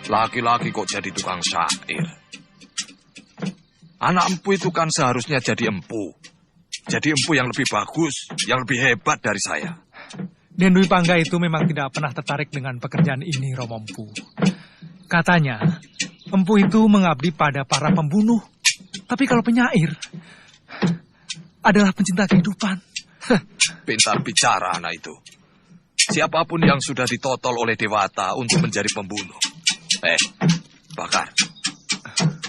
Laki-laki kok jadi tukang syair. Anak empu itu kan seharusnya jadi empu. Jadi empu yang lebih bagus, yang lebih hebat dari saya. Den Dwi Pangga itu memang tidak pernah tertarik dengan pekerjaan ini, Romo Empu. Katanya, empu itu mengabdi pada para pembunuh. Tapi kalau penyair adalah pencinta kehidupan. Pintar bicara anak itu. Siapapun yang sudah ditotol oleh Dewata untuk menjadi pembunuh. Bakar.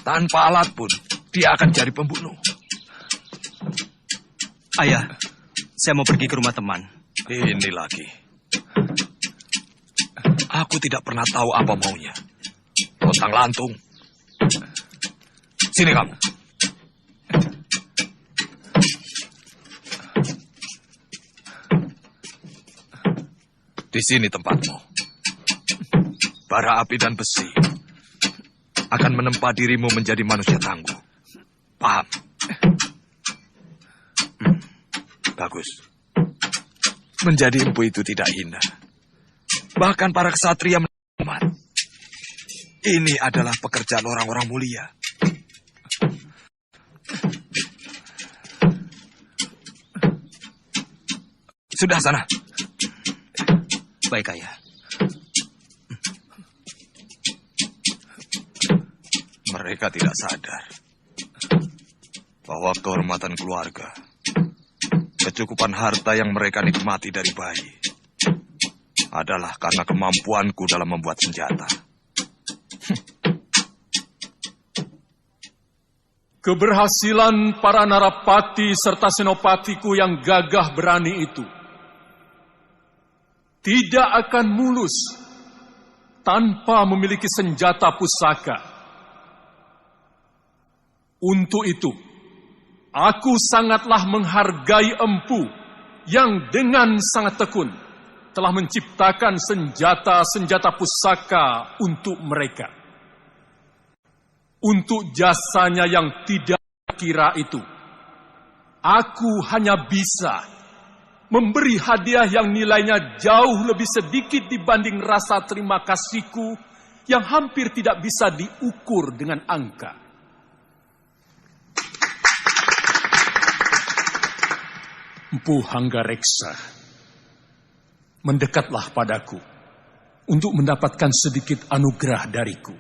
Tanpa alat pun, dia akan jadi pembunuh. Ayah, saya mau pergi ke rumah teman. Ini lagi. Aku tidak pernah tahu apa maunya. Lontang-lantung. Sini kamu. Di sini tempatmu. Bara api dan besi akan menempa dirimu menjadi manusia tangguh. Paham? Bagus. Menjadi empu itu tidak hina. Bahkan para ksatria menikmat. Ini adalah pekerjaan orang-orang mulia. Sudah sana. Baik, Ayah. Mereka tidak sadar bahwa kehormatan keluarga, kecukupan harta yang mereka nikmati dari bayi, adalah karena kemampuanku dalam membuat senjata. Keberhasilan para narapati serta senopatiku yang gagah berani itu tidak akan mulus tanpa memiliki senjata pusaka. Untuk itu, aku sangatlah menghargai empu yang dengan sangat tekun telah menciptakan senjata-senjata pusaka untuk mereka. Untuk jasanya yang tidak kira itu, aku hanya bisa memberi hadiah yang nilainya jauh lebih sedikit dibanding rasa terima kasihku yang hampir tidak bisa diukur dengan angka. Empu Hanggareksa, mendekatlah padaku untuk mendapatkan sedikit anugerah dariku.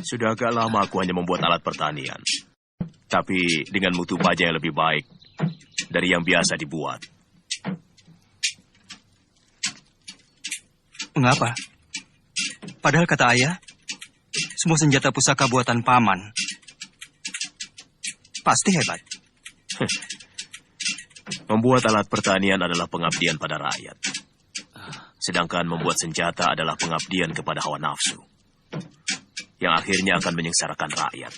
Sudah agak lama aku hanya membuat alat pertanian. Tapi dengan mutu baja yang lebih baik dari yang biasa dibuat. Mengapa? Padahal kata ayah, semua senjata pusaka buatan paman pasti hebat. Membuat alat pertanian adalah pengabdian pada rakyat. Sedangkan membuat senjata adalah pengabdian kepada hawa nafsu, yang akhirnya akan menyengsarakan rakyat.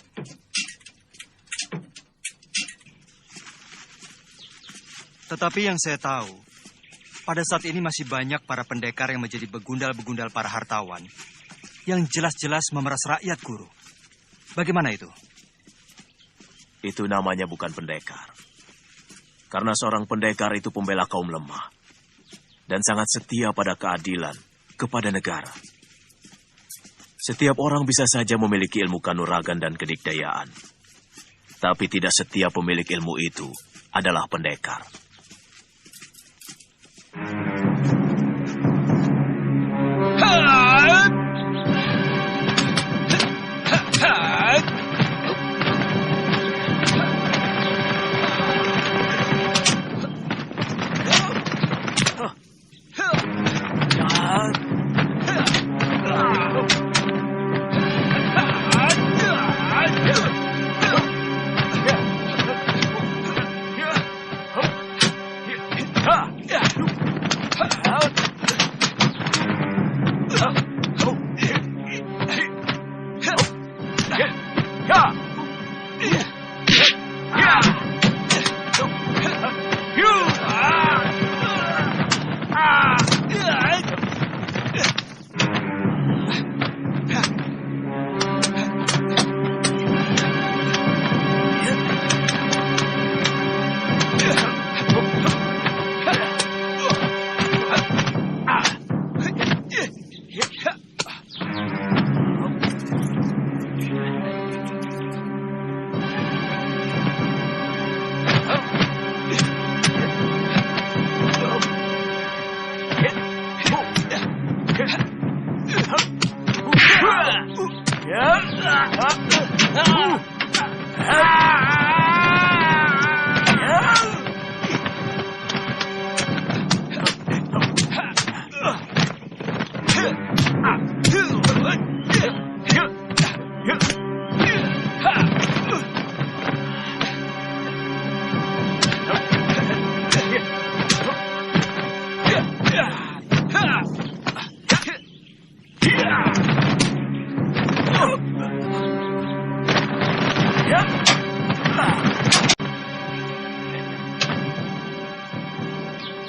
Tetapi yang saya tahu, pada saat ini masih banyak para pendekar yang menjadi begundal-begundal para hartawan, yang jelas-jelas memeras rakyat, Guru. Bagaimana itu? Itu namanya bukan pendekar. Karena seorang pendekar itu pembela kaum lemah, dan sangat setia pada keadilan, kepada negara. Setiap orang bisa saja memiliki ilmu kanuragan dan kedikdayaan. Tapi tidak setiap pemilik ilmu itu adalah pendekar.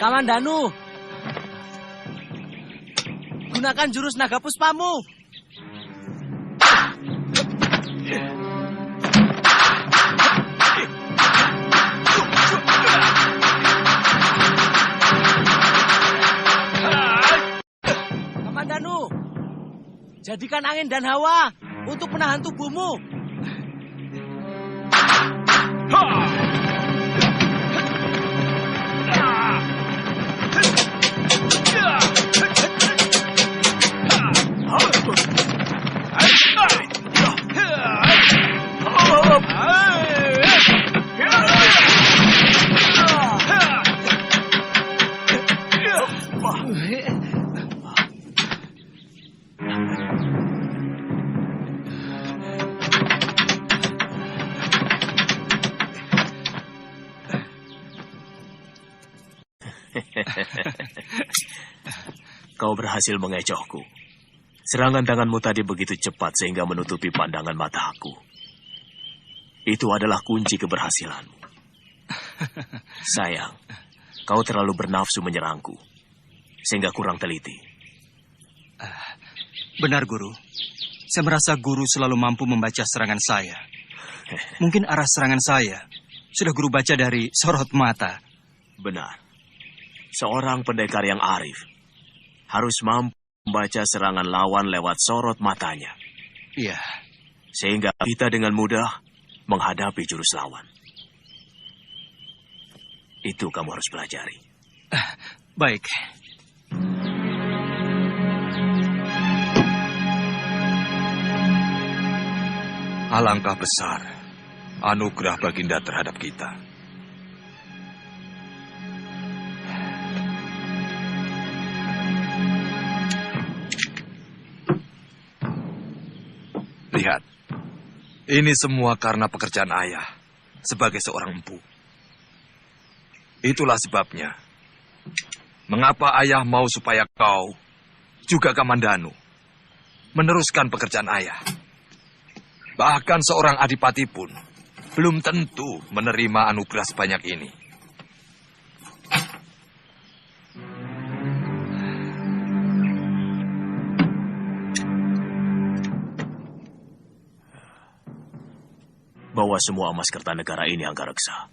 Kamandanu, gunakan jurus naga puspamu. Kamandanu, jadikan angin dan hawa untuk menahan tubuhmu. Kau berhasil mengecohku. Serangan tanganmu tadi begitu cepat sehingga menutupi pandangan mataku. Itu adalah kunci keberhasilanmu. Sayang, kau terlalu bernafsu menyerangku, sehingga kurang teliti. Benar, Guru. Saya merasa Guru selalu mampu membaca serangan saya. Mungkin arah serangan saya sudah Guru baca dari sorot mata. Benar. Seorang pendekar yang arif harus mampu membaca serangan lawan lewat sorot matanya. Iya. Sehingga kita dengan mudah menghadapi jurus lawan. Itu kamu harus pelajari. Baik. Alangkah besar anugerah Baginda terhadap kita. Lihat, ini semua karena pekerjaan ayah sebagai seorang empu. Itulah sebabnya, mengapa ayah mau supaya kau, juga Kamandanu, meneruskan pekerjaan ayah. Bahkan seorang adipati pun belum tentu menerima anugerah sebanyak ini. Bawa semua emas Kertanegara ini, Anggareksa.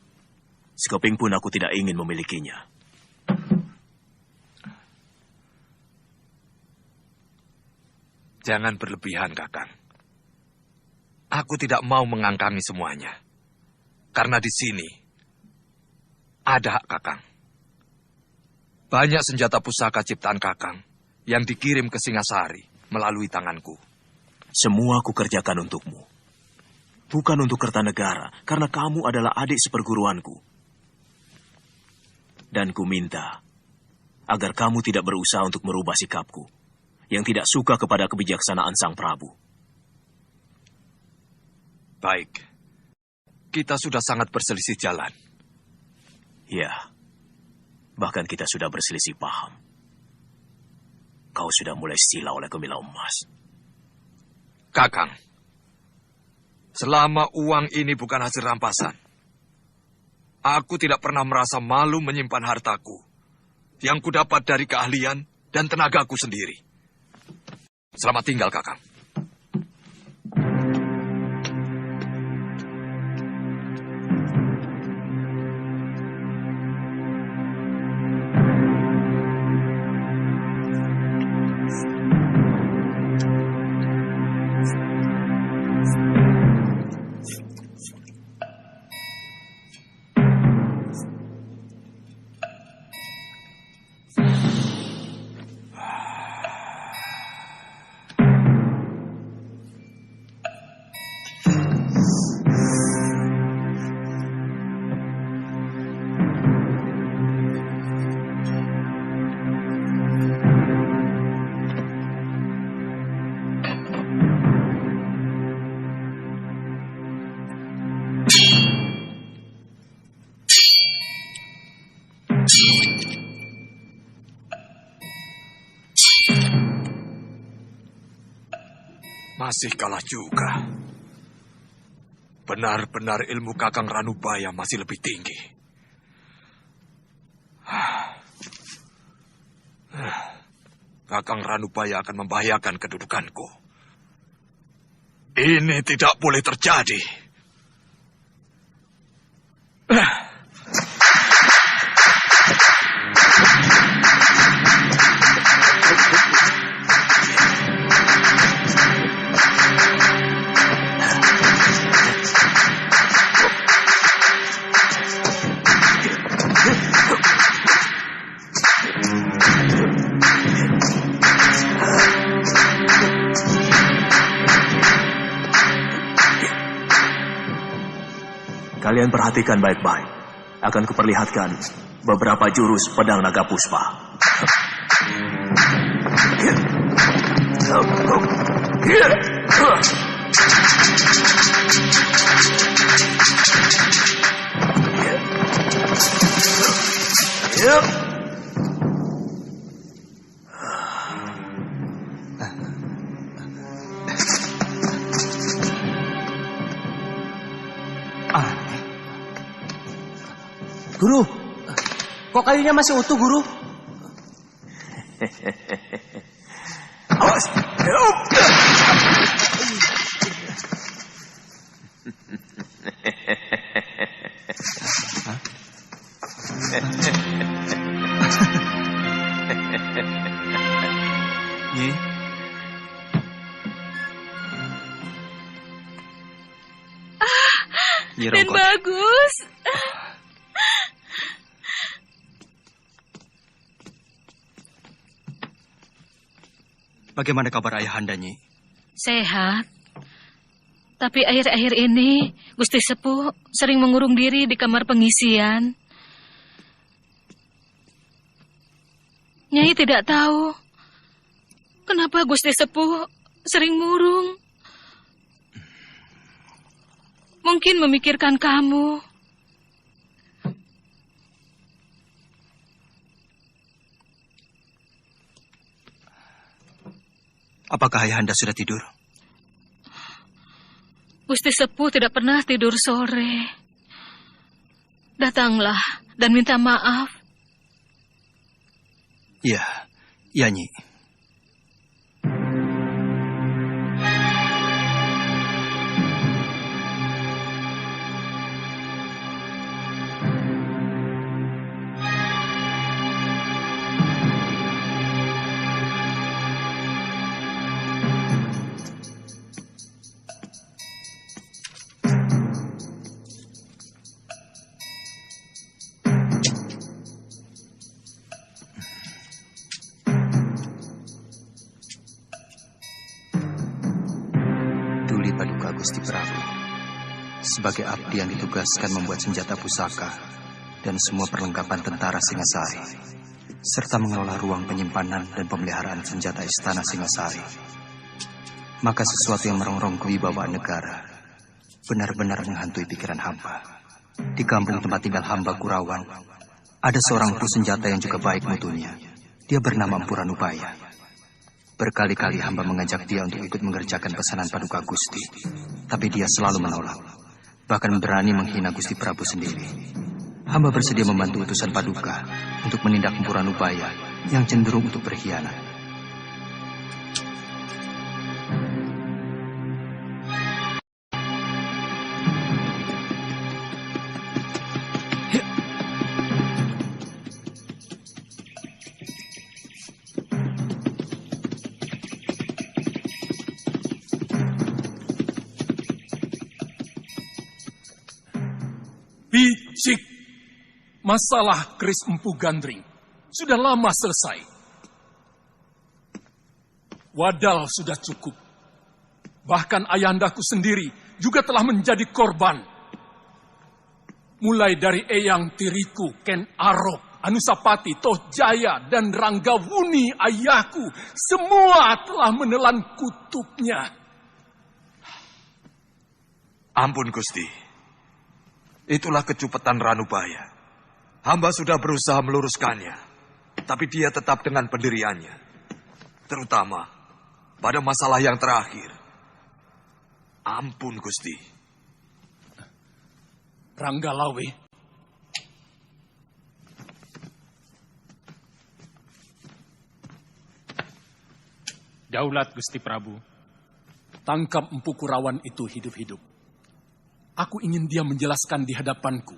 Sekeping pun aku tidak ingin memilikinya. Jangan berlebihan, Kakang. Aku tidak mau mengangkangi semuanya. Karena di sini ada hak Kakang. Banyak senjata pusaka ciptaan Kakang yang dikirim ke Singasari melalui tanganku. Semua aku kerjakan untukmu. Bukan untuk Kertanegara, karena kamu adalah adik seperguruanku. Dan ku minta agar kamu tidak berusaha untuk merubah sikapku yang tidak suka kepada kebijaksanaan Sang Prabu. Baik, kita sudah sangat berselisih jalan. Ya, bahkan kita sudah berselisih paham. Kau sudah mulai sila oleh Gemilang Emas. Kakang, selama uang ini bukan hasil rampasan, aku tidak pernah merasa malu menyimpan hartaku yang kudapat dari keahlian dan tenagaku sendiri. Selamat tinggal, Kakang. Masih kalah juga. Benar-benar ilmu Kakang Ranubaya masih lebih tinggi. Kakang Ranubaya akan membahayakan kedudukanku. Ini tidak boleh terjadi. Kalian perhatikan baik-baik. Akan kuperlihatkan beberapa jurus pedang naga puspa. Guru, kok kayunya masih utuh, Guru? Awas! Nyi, Nyi Dan Rongkot. bagus. Bagaimana kabar ayahanda, Nyi? Sehat. Tapi akhir-akhir ini Gusti Sepuh sering mengurung diri di kamar pengisian. Nyai tidak tahu kenapa Gusti Sepuh sering murung. Mungkin memikirkan kamu. Apakah ayahanda sudah tidur? Gusti Sepuh tidak pernah tidur sore. Datanglah dan minta maaf. Iya, iya, Nyi. Duli Paduka Gusti Prabu, sebagai abdi yang ditugaskan membuat senjata pusaka dan semua perlengkapan tentara Singasari, serta mengelola ruang penyimpanan dan pemeliharaan senjata istana Singasari. Maka sesuatu yang merongrong kewibawaan negara benar-benar menghantui pikiran hamba. Di kampung tempat tinggal hamba Kurawan, ada seorang empu senjata yang juga baik mutunya. Dia bernama Empu Ranubaya. Berkali-kali hamba mengajak dia untuk ikut mengerjakan pesanan Paduka Gusti, tapi dia selalu menolak, bahkan berani menghina Gusti Prabu sendiri. Hamba bersedia membantu utusan Paduka untuk menindak Empu Ranubaya yang cenderung untuk berkhianat. Bicik. Masalah keris Empu Gandring sudah lama selesai. Wadal sudah cukup. Bahkan ayahandaku sendiri juga telah menjadi korban. Mulai dari Eyang Tiriku, Ken Arok, Anusapati, Toh Jaya, dan Ranggawuni ayahku, semua telah menelan kutubnya. Ampun, Gusti. Itulah kecupetan Ranubaya. Hamba sudah berusaha meluruskannya, tapi dia tetap dengan pendiriannya. Terutama pada masalah yang terakhir. Ampun, Gusti. Ranggalawe. Daulat Gusti Prabu. Tangkap Empu Kurawan itu hidup-hidup. Aku ingin dia menjelaskan di hadapanku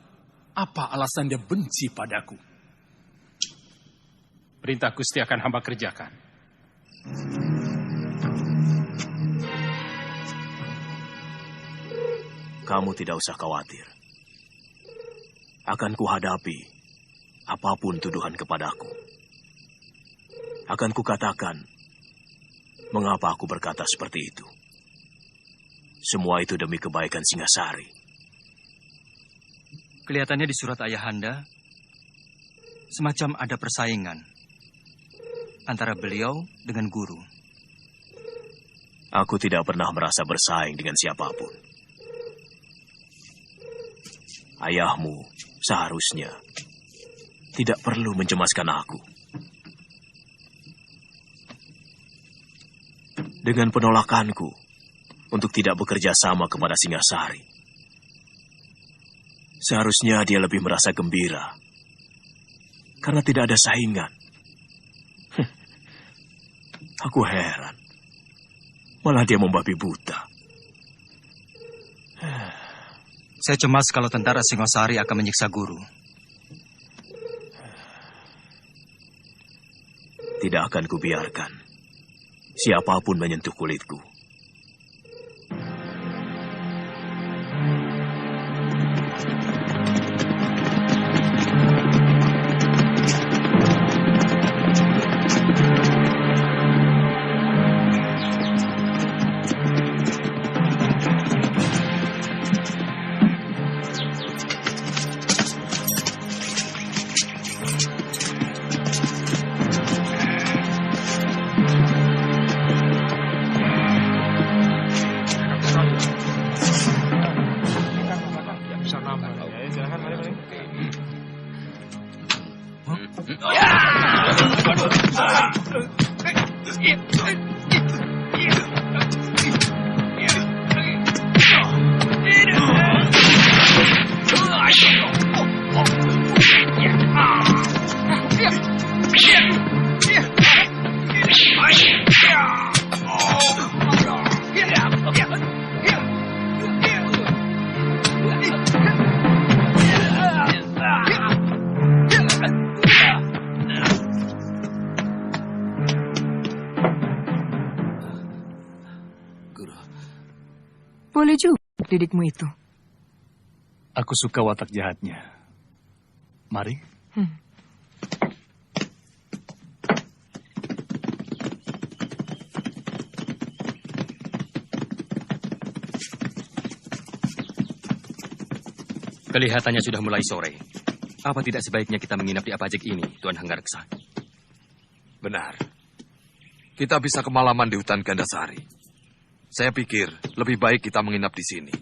apa alasan dia benci padaku. Perintah Gusti akan hamba kerjakan. Kamu tidak usah khawatir. Akan kuhadapi apapun tuduhan kepadaku. Akan kukatakan mengapa aku berkata seperti itu. Semua itu demi kebaikan Singasari. Kelihatannya di surat Ayahanda, semacam ada persaingan antara beliau dengan guru. Aku tidak pernah merasa bersaing dengan siapapun. Ayahmu seharusnya tidak perlu mencemaskan aku. Dengan penolakanku untuk tidak bekerja sama kepada Singasari, seharusnya dia lebih merasa gembira karena tidak ada saingan. Aku heran, malah dia membabi buta. Saya cemas kalau tentara Singasari akan menyiksa guru. Tidak akan kubiarkan siapapun menyentuh kulitku. Boleh juga didikmu itu. Aku suka watak jahatnya. Mari. Kelihatannya sudah mulai sore. Apa tidak sebaiknya kita menginap di Apajek ini, Tuan Hanggareksa? Benar. Kita bisa kemalaman di hutan Gandasari. Saya pikir lebih baik kita menginap di sini.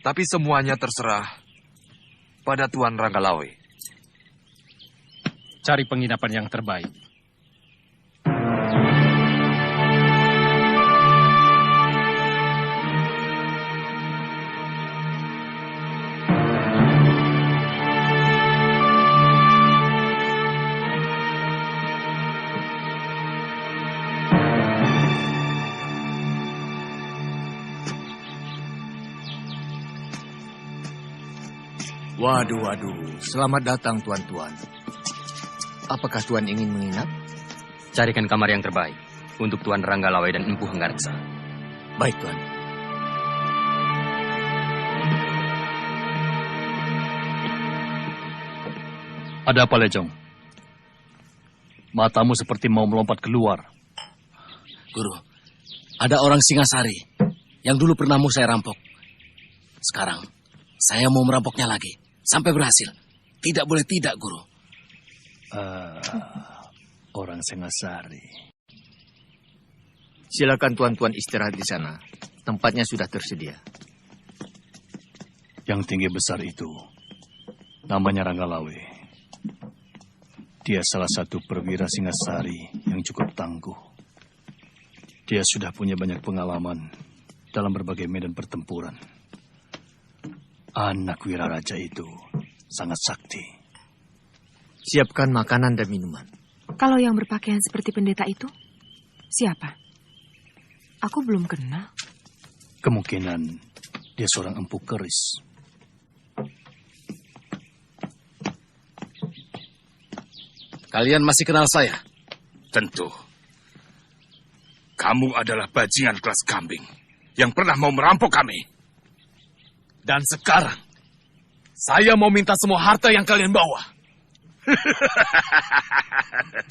Tapi semuanya terserah pada Tuan Ranggalawe. Cari penginapan yang terbaik. Waduh, selamat datang tuan-tuan. Apakah tuan ingin menginap? Carikan kamar yang terbaik untuk Tuan Ranggalawe dan Empu Hanggareksa. Baik, tuan. Ada apa, Lejong? Matamu seperti mau melompat keluar. Guru, ada orang Singasari yang dulu pernah mau saya rampok. Sekarang, saya mau merampoknya lagi. Sampai berhasil. Tidak boleh tidak, Guru. Orang Singasari. Silakan tuan-tuan istirahat di sana. Tempatnya sudah tersedia. Yang tinggi besar itu, namanya Ranggalawe. Dia salah satu perwira Singasari yang cukup tangguh. Dia sudah punya banyak pengalaman dalam berbagai medan pertempuran. Anak Wiraraja itu sangat sakti. Siapkan makanan dan minuman. Kalau yang berpakaian seperti pendeta itu, siapa? Aku belum kenal. Kemungkinan dia seorang empu keris. Kalian masih kenal saya? Tentu. Kamu adalah bajingan kelas kambing yang pernah mau merampok kami. Dan sekarang, saya mau minta semua harta yang kalian bawa.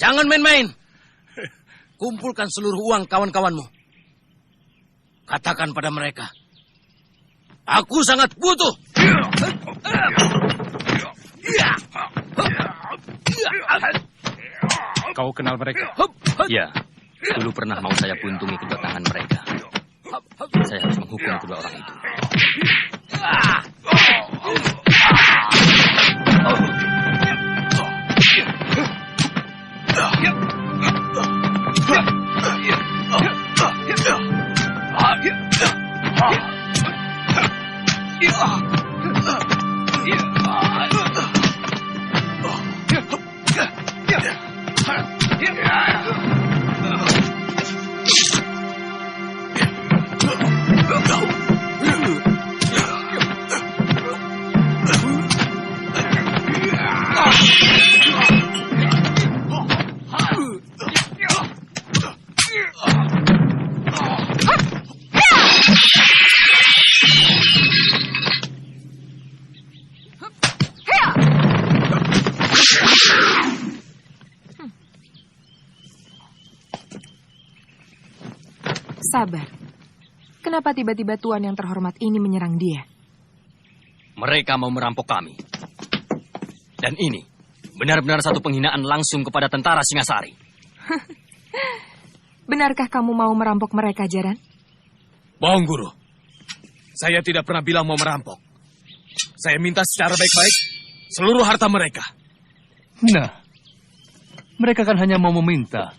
Jangan main-main. Kumpulkan seluruh uang kawan-kawanmu. Katakan pada mereka, aku sangat butuh. Kau kenal mereka? Ya, dulu pernah mau saya buntungi kedua tangan mereka. Saya harus menghukum kedua orang itu. Sabar. Kenapa tiba-tiba tuan yang terhormat ini menyerang dia? Mereka mau merampok kami. Dan ini benar-benar satu penghinaan langsung kepada tentara Singasari. Benarkah kamu mau merampok mereka, Jaran? Bohong, Guru. Saya tidak pernah bilang mau merampok. Saya minta secara baik-baik seluruh harta mereka. Nah, mereka kan hanya mau meminta.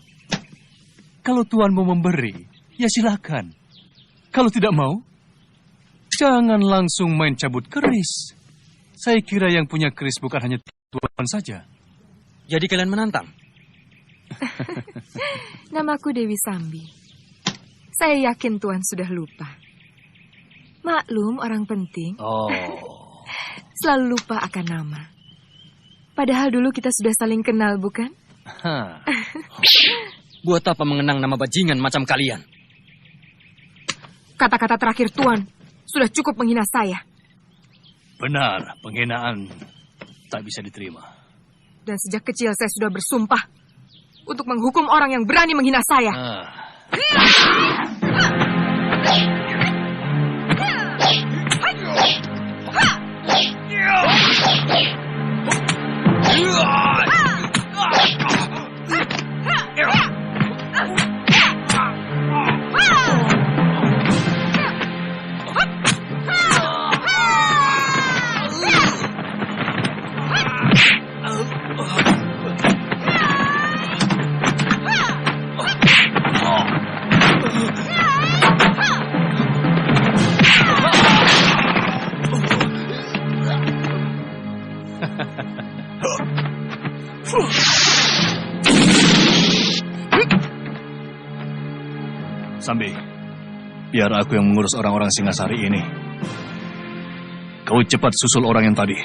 Kalau Tuan mau memberi, ya silakan. Kalau tidak mau, jangan langsung main cabut keris. Saya kira yang punya keris bukan hanya Tuan saja. Jadi kalian menantang? Namaku Dewi Sambi. Saya yakin Tuan sudah lupa. Maklum orang penting. Selalu lupa akan nama. Padahal dulu kita sudah saling kenal, bukan? Buat apa mengenang nama bajingan macam kalian? Kata-kata terakhir Tuan sudah cukup menghina saya. Benar, penghinaan tak bisa diterima. Dan sejak kecil saya sudah bersumpah untuk menghukum orang yang berani menghina saya. Sambi, biar aku yang mengurus orang-orang Singasari ini. Kau cepat susul orang yang tadi.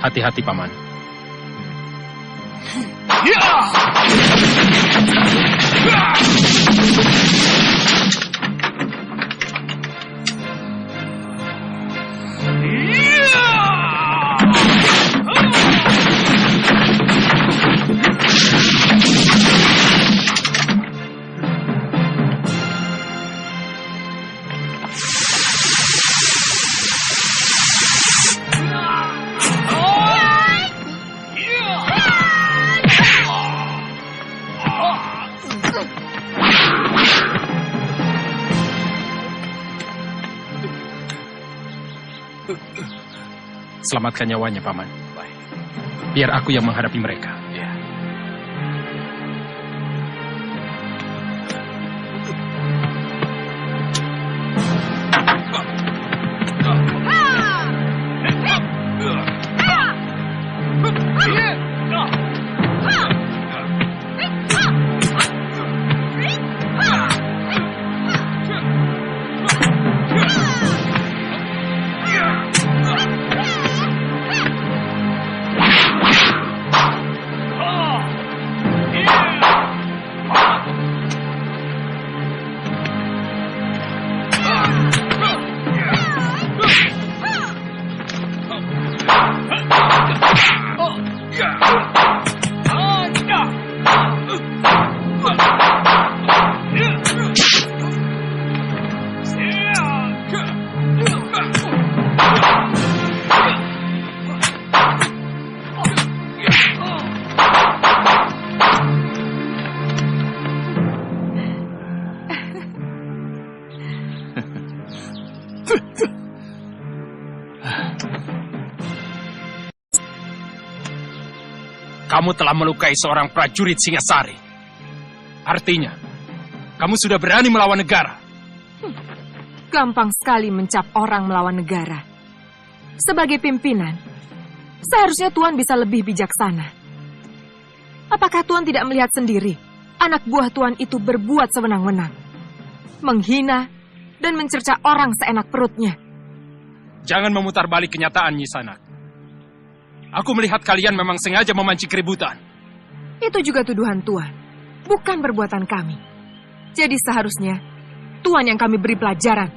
Hati-hati, Paman. Selamatkan nyawanya, Paman. Biar aku yang menghadapi mereka. Kamu telah melukai seorang prajurit Singasari. Artinya, kamu sudah berani melawan negara. Gampang sekali mencap orang melawan negara. Sebagai pimpinan, seharusnya Tuan bisa lebih bijaksana. Apakah Tuan tidak melihat sendiri anak buah Tuan itu berbuat sewenang-wenang, menghina dan mencerca orang seenak perutnya? Jangan memutar balik kenyataan, Nyi Sanak. Aku melihat kalian memang sengaja memancing keributan. Itu juga tuduhan Tuan, bukan perbuatan kami. Jadi seharusnya Tuan yang kami beri pelajaran.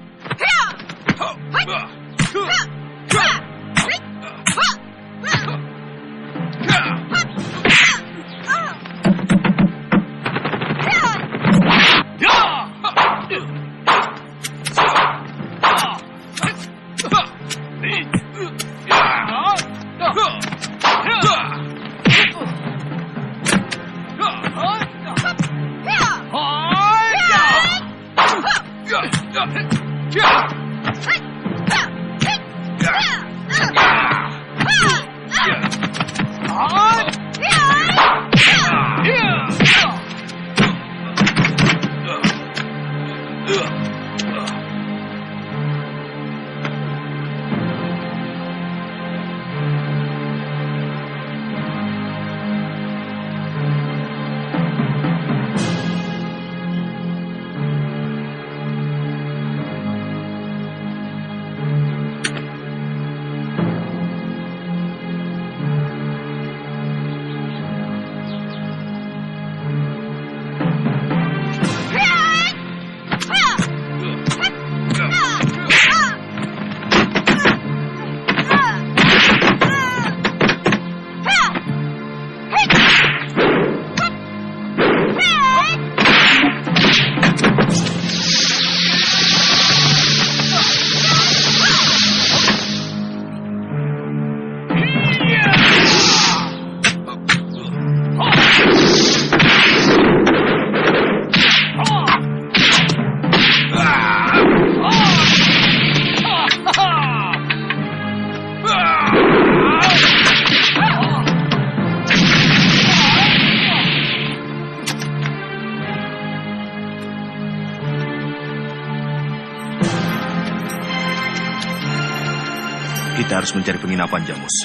Kita harus mencari penginapan, Jamus.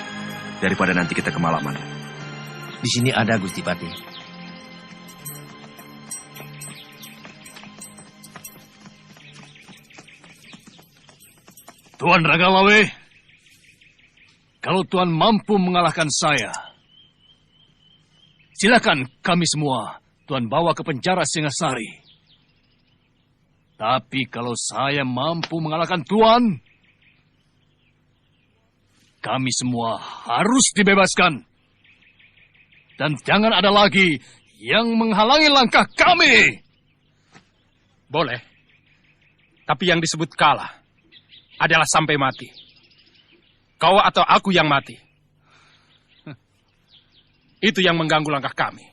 Daripada nanti kita kemalaman. Di sini ada, Gusti Pati. Tuan Ragalawe, Kalau Tuan mampu mengalahkan saya, silakan kami semua Tuan bawa ke penjara Singasari. Tapi kalau saya mampu mengalahkan Tuan, kami semua harus dibebaskan. Dan jangan ada lagi yang menghalangi langkah kami. Boleh. Tapi yang disebut kalah adalah sampai mati. Kau atau aku yang mati. Itu yang mengganggu langkah kami.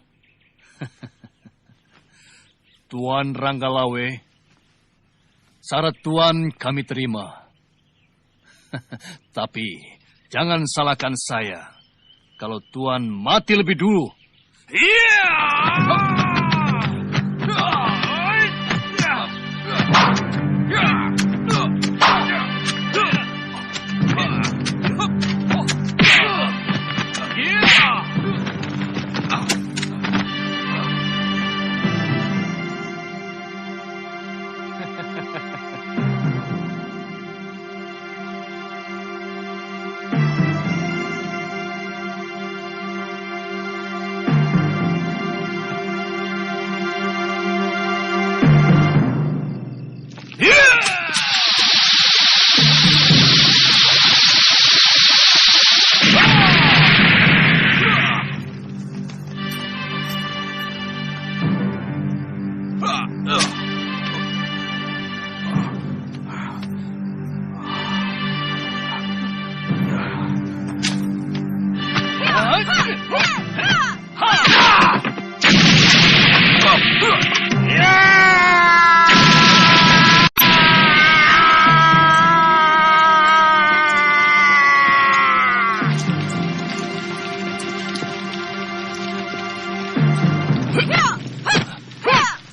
Tuan Ranggalawe, syarat Tuan kami terima. Tapi jangan salahkan saya kalau Tuan mati lebih dulu.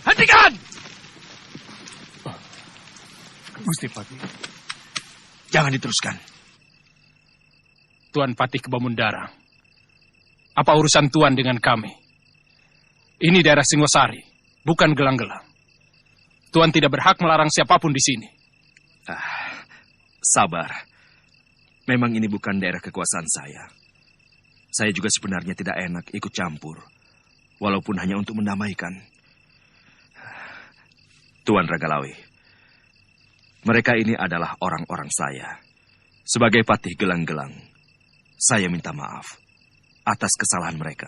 Hentikan! Gusti Patih. Jangan diteruskan. Tuan Patih Kebamundara. Apa urusan Tuan dengan kami? Ini daerah Singosari, bukan Gelang-Gelang. Tuan tidak berhak melarang siapapun di sini. Sabar. Memang ini bukan daerah kekuasaan saya. Saya juga sebenarnya tidak enak ikut campur. Walaupun hanya untuk mendamaikan. Tuan Ranggalawe, mereka ini adalah orang-orang saya. Sebagai Patih Gelang-Gelang, saya minta maaf atas kesalahan mereka.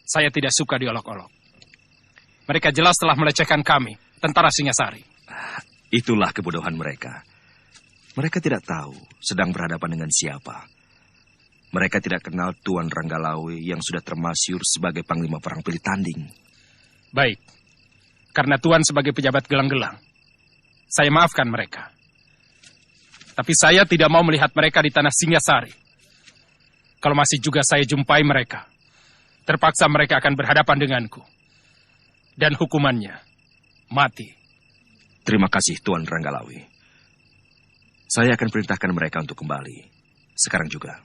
Saya tidak suka diolok-olok. Mereka jelas telah melecehkan kami, tentara Singasari. Itulah kebodohan mereka. Mereka tidak tahu sedang berhadapan dengan siapa. Mereka tidak kenal Tuan Ranggalawe yang sudah termasyhur sebagai Panglima Perang Pilih Tanding. Baik, karena Tuan sebagai pejabat Gelang-Gelang, saya maafkan mereka. Tapi saya tidak mau melihat mereka di tanah Singasari. Kalau masih juga saya jumpai mereka, terpaksa mereka akan berhadapan denganku. Dan hukumannya, mati. Terima kasih Tuan Ranggalawe. Saya akan perintahkan mereka untuk kembali. Sekarang juga.